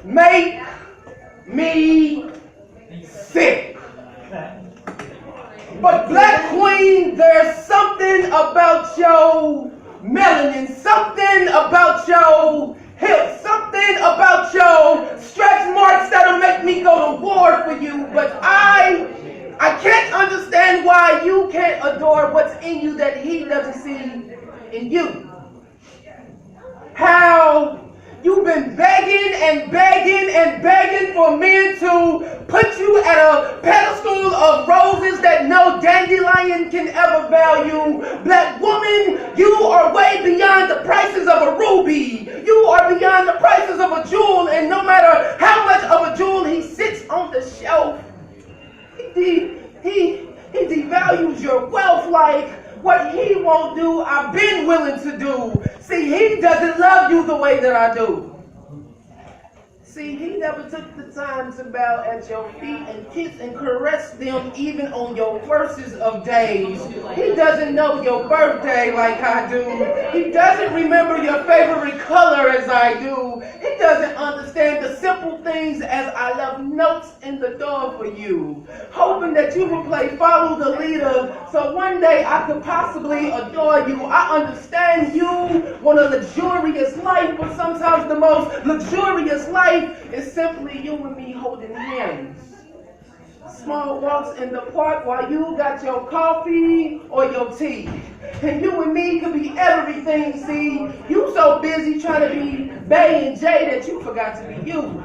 make me sick. But Black Queen, there's something about your melanin, something about your hips, something about your stretch marks that'll make me go to war for you. But I can't understand why you can't adore what's in you that he doesn't see in you. How you've been begging and begging and begging for men to put you at a pedestal of roses that no dandelion can ever value. Black woman, you are way beyond the prices of a ruby. You are beyond the prices of a jewel, and no matter how much of a jewel he sits on the shelf, he devalues your wealth like what he won't do, I've been willing to do. See, he doesn't love you the way that I do. See, he never took the time to bow at your feet and kiss and caress them even on your worstest of days. He doesn't know your birthday like I do. He doesn't remember your favorite color as I do. He doesn't understand the simple things as I left notes in the door for you, hoping that you will play follow the leader so one day I could possibly adore you. I understand you want a luxurious life, but sometimes the most luxurious life is simply you and me holding hands. Small walks in the park while you got your coffee or your tea. And you and me could be everything, see. You so busy trying to be Bay and Jay that you forgot to be you.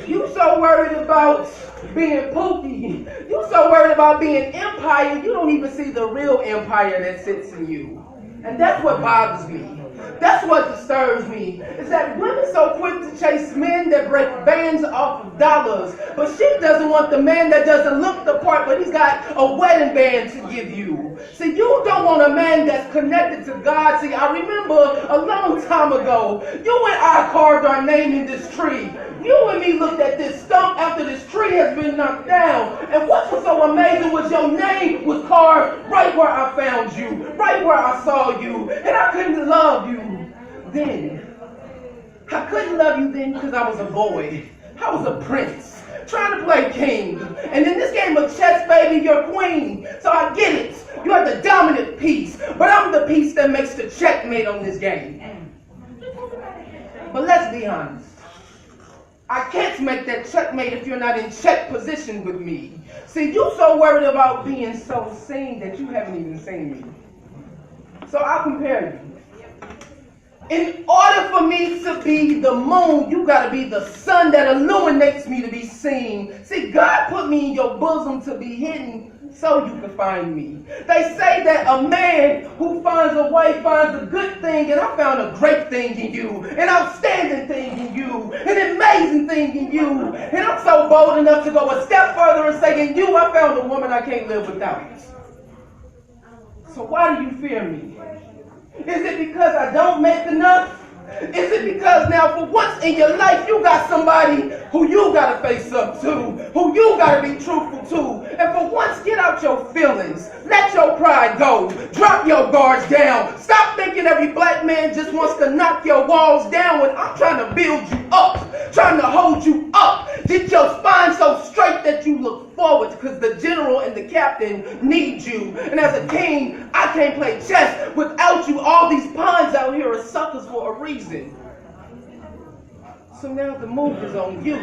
You so worried about being Pookie. You so worried about being Empire, you don't even see the real empire that sits in you. And that's what bothers me. That's what disturbs me, is that women so quick to chase men that break bands off of dollars, but she doesn't want the man that doesn't look the part, but he's got a wedding band to give you. See, you don't want a man that's connected to God. See, I remember a long time ago, you and I carved our name in this tree. You and me looked at this stump after this tree has been knocked down. And what was so amazing was your name was carved right where I found you, right where I saw you. And I couldn't love you then. I couldn't love you then because I was a boy. I was a prince, trying to play king. And in this game of chess, baby, you're queen. So I get it. You're the dominant piece. But I'm the piece that makes the checkmate on this game. But let's be honest. I can't make that checkmate if you're not in check position with me. See, you're so worried about being so seen that you haven't even seen me. So I'll compare you. In order for me to be the moon, you gotta be the sun that illuminates me to be seen. See, God put me in your bosom to be hidden so you can find me. They say that a man who finds a wife finds a good thing, and I found a great thing in you, an outstanding thing in you, an amazing thing in you. And I'm so bold enough to go a step further and say, in you, I found a woman I can't live without. So why do you fear me? Is it because I don't make enough? Is it because now for once in your life you got somebody who you got to face up to, who you got to be truthful to? And for once, get out your feelings. Let your pride go. Drop your guards down. Stop thinking every black man just wants to knock your walls down when I'm trying to build you up, trying to hold you up. Get your spine so straight that you look forward, because the general and the captain need you. And as a king, I can't play chess without you. All these pawns out here are suckers for a reason. So now the move is on you.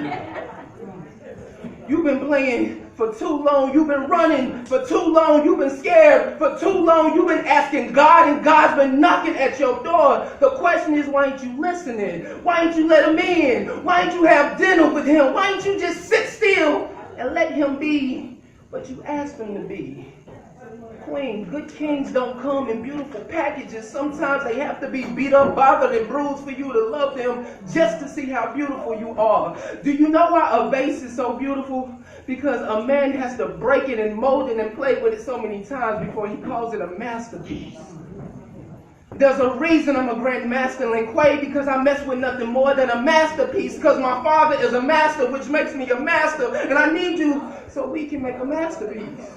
You've been playing for too long. You've been running for too long. You've been scared for too long. You've been asking God, and God's been knocking at your door. The question is, why ain't you listening? Why ain't you let him in? Why ain't you have dinner with him? Why ain't you just sit still and let him be what you asked him to be? Queen, good kings don't come in beautiful packages. Sometimes they have to be beat up, bothered, and bruised for you to love them just to see how beautiful you are. Do you know why a vase is so beautiful? Because a man has to break it and mold it and play with it so many times before he calls it a masterpiece. There's a reason I'm a grand master in Quay, because I mess with nothing more than a masterpiece, because my father is a master, which makes me a master, and I need you so we can make a masterpiece.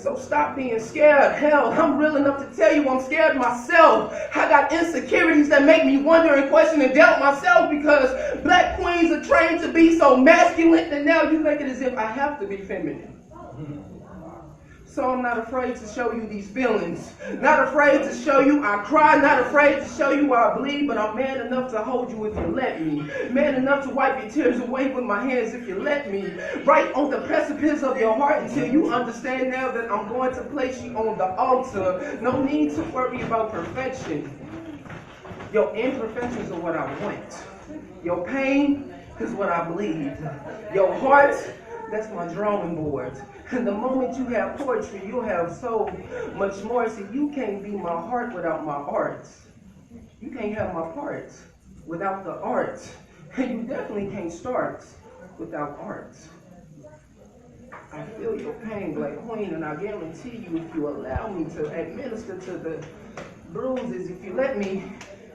So stop being scared. Hell, I'm real enough to tell you I'm scared myself. I got insecurities that make me wonder and question and doubt myself because black queens are trained to be so masculine, and now you make it as if I have to be feminine. So I'm not afraid to show you these feelings. Not afraid to show you I cry. Not afraid to show you I bleed. But I'm man enough to hold you if you let me. Man enough to wipe your tears away with my hands if you let me. Right on the precipice of your heart until you understand now that I'm going to place you on the altar. No need to worry about perfection. Your imperfections are what I want. Your pain is what I bleed. Your heart, that's my drawing board. And the moment you have poetry, you'll have so much more. See, you can't be my heart without my art. You can't have my part without the art. And you definitely can't start without art. I feel your pain, Black Queen, and I guarantee you, if you allow me to administer to the bruises, if you let me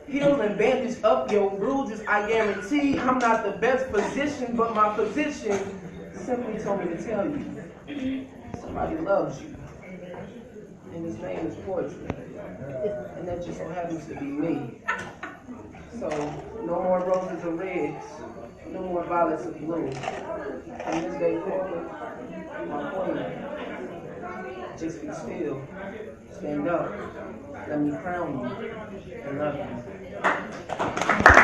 heal and bandage up your bruises, I guarantee I'm not the best physician, but my physician simply told me to tell you, somebody loves you, and his name is Poetry, and that just so happens to be me. So, no more roses or reds, no more violets of blue. From this day forward, my queen, just be still, stand up, let me crown you, and love you.